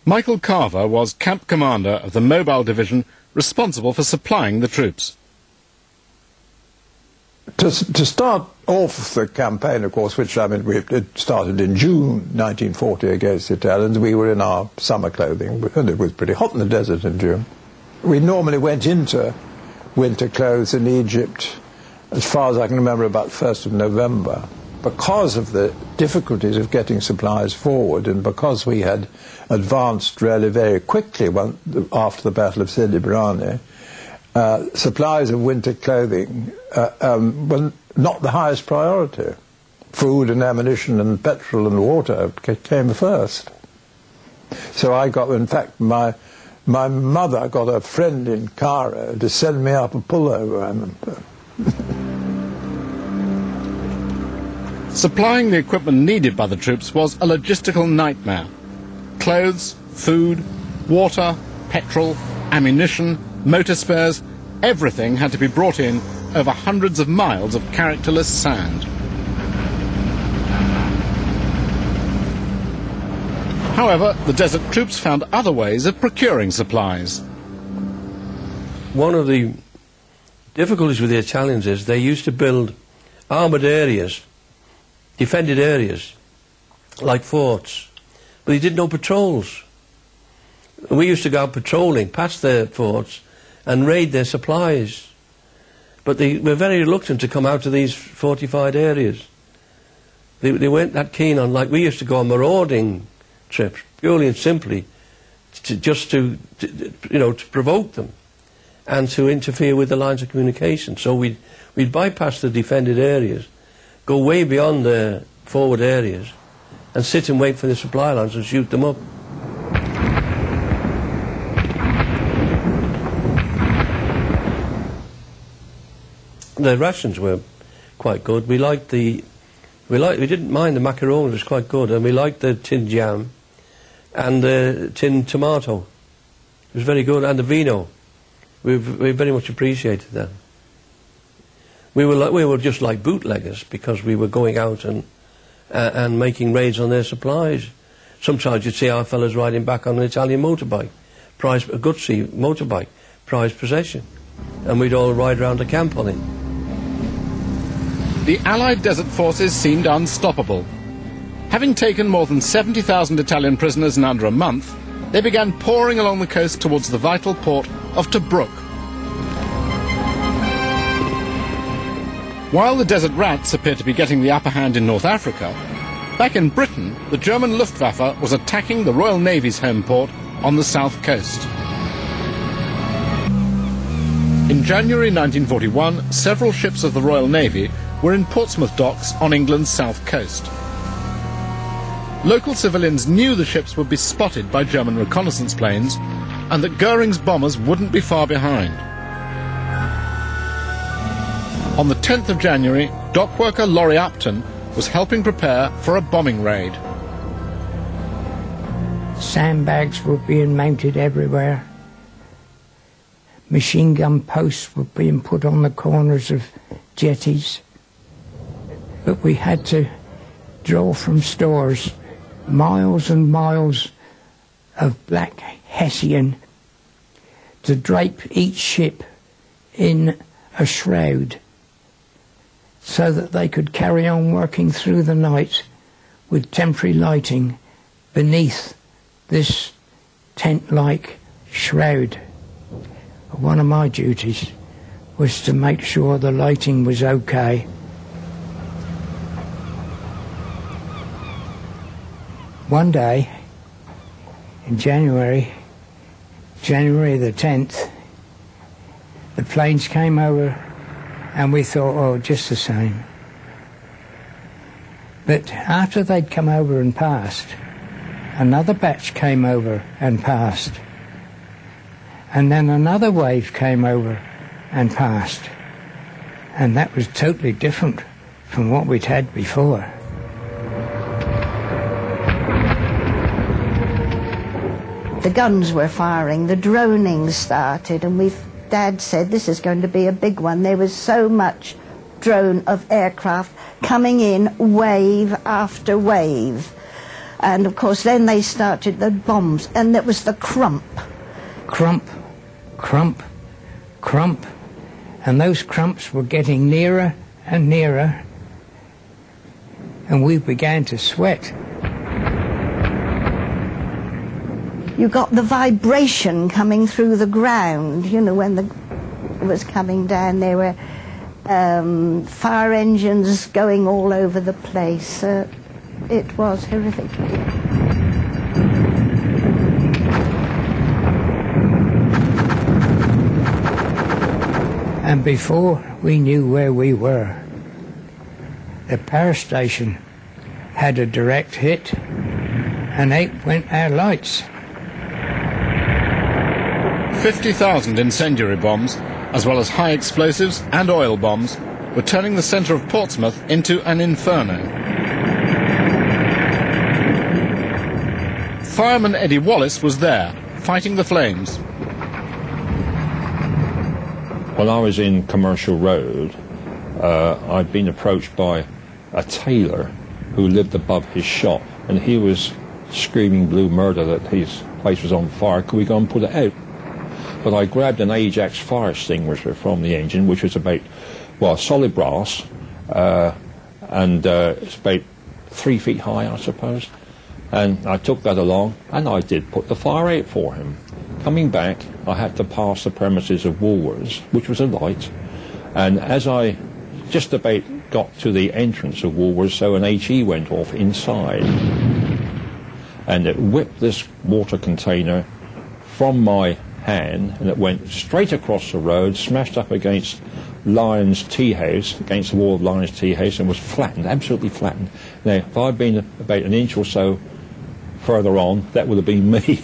Michael Carver was camp commander of the mobile division responsible for supplying the troops. To start off the campaign, of course, which it started in June 1940 against the Italians, we were in our summer clothing, and it was pretty hot in the desert in June. We normally went into winter clothes in Egypt, as far as I can remember, about 1st of November. Because of the difficulties of getting supplies forward, and because we had advanced really very quickly after the Battle of Sidi Barrani, supplies of winter clothing were not the highest priority. Food and ammunition and petrol and water came first. So I got, in fact, my mother got a friend in Cairo to send me up a pullover, I remember. Supplying the equipment needed by the troops was a logistical nightmare. Clothes, food, water, petrol, ammunition, motor spares, everything had to be brought in over hundreds of miles of characterless sand. However, the desert troops found other ways of procuring supplies. One of the difficulties with the Italians is they used to build armoured areas, defended areas, like forts, but they did no patrols. We used to go out patrolling past their forts and raid their supplies. But they were very reluctant to come out to these fortified areas. They weren't that keen on, like we used to go on marauding trips, purely and simply, to provoke them and to interfere with the lines of communication. So we'd bypass the defended areas, go way beyond the forward areas, and sit and wait for the supply lines and shoot them up. The rations were quite good. We didn't mind the macaroni, it was quite good, and we liked the tin jam and the tin tomato. It was very good, and the vino. We very much appreciated that. We were just like bootleggers because we were going out and making raids on their supplies. Sometimes you'd see our fellows riding back on an Italian motorbike, a Guzzi motorbike, prized possession, and we'd all ride around the camp on it. The Allied desert forces seemed unstoppable. Having taken more than 70,000 Italian prisoners in under a month, they began pouring along the coast towards the vital port of Tobruk. While the desert rats appeared to be getting the upper hand in North Africa, back in Britain, the German Luftwaffe was attacking the Royal Navy's home port on the south coast. In January 1941, several ships of the Royal Navy were in Portsmouth docks on England's south coast. Local civilians knew the ships would be spotted by German reconnaissance planes and that Goering's bombers wouldn't be far behind. On the 10th of January, dockworker Laurie Upton was helping prepare for a bombing raid. Sandbags were being mounted everywhere. Machine gun posts were being put on the corners of jetties. But we had to draw from stores miles and miles of black hessian to drape each ship in a shroud so that they could carry on working through the night with temporary lighting beneath this tent-like shroud. One of my duties was to make sure the lighting was okay. One day, in January the 10th, the planes came over and we thought, oh, just the same. But after they'd come over and passed, another batch came over and passed. And then another wave came over and passed. And that was totally different from what we'd had before. The guns were firing, the droning started, and Dad said this is going to be a big one. There was so much drone of aircraft coming in, wave after wave. And of course then they started the bombs, and it was the crump. Crump, crump, crump. And those crumps were getting nearer and nearer, and we began to sweat. You got the vibration coming through the ground, you know, when it was coming down. There were fire engines going all over the place. It was horrific. And before we knew where we were, the power station had a direct hit, and out went our lights. 50,000 incendiary bombs, as well as high explosives and oil bombs, were turning the centre of Portsmouth into an inferno. Fireman Eddie Wallace was there, fighting the flames. When I was in Commercial Road, I'd been approached by a tailor who lived above his shop, and he was screaming blue murder that his place was on fire. Could we go and put it out? But I grabbed an Ajax fire extinguisher from the engine, which was about, well, solid brass, and it's about 3 feet high, I suppose. And I took that along, and I did put the fire out for him. Coming back, I had to pass the premises of Woolworths, which was a light, and as I just about got to the entrance of Woolworths, so an HE went off inside, and it whipped this water container from my hand, and it went straight across the road, smashed up against Lyons Tea House, against the wall of Lyons Tea House, and was flattened, absolutely flattened. Now, if I'd been about an inch or so further on, that would have been me.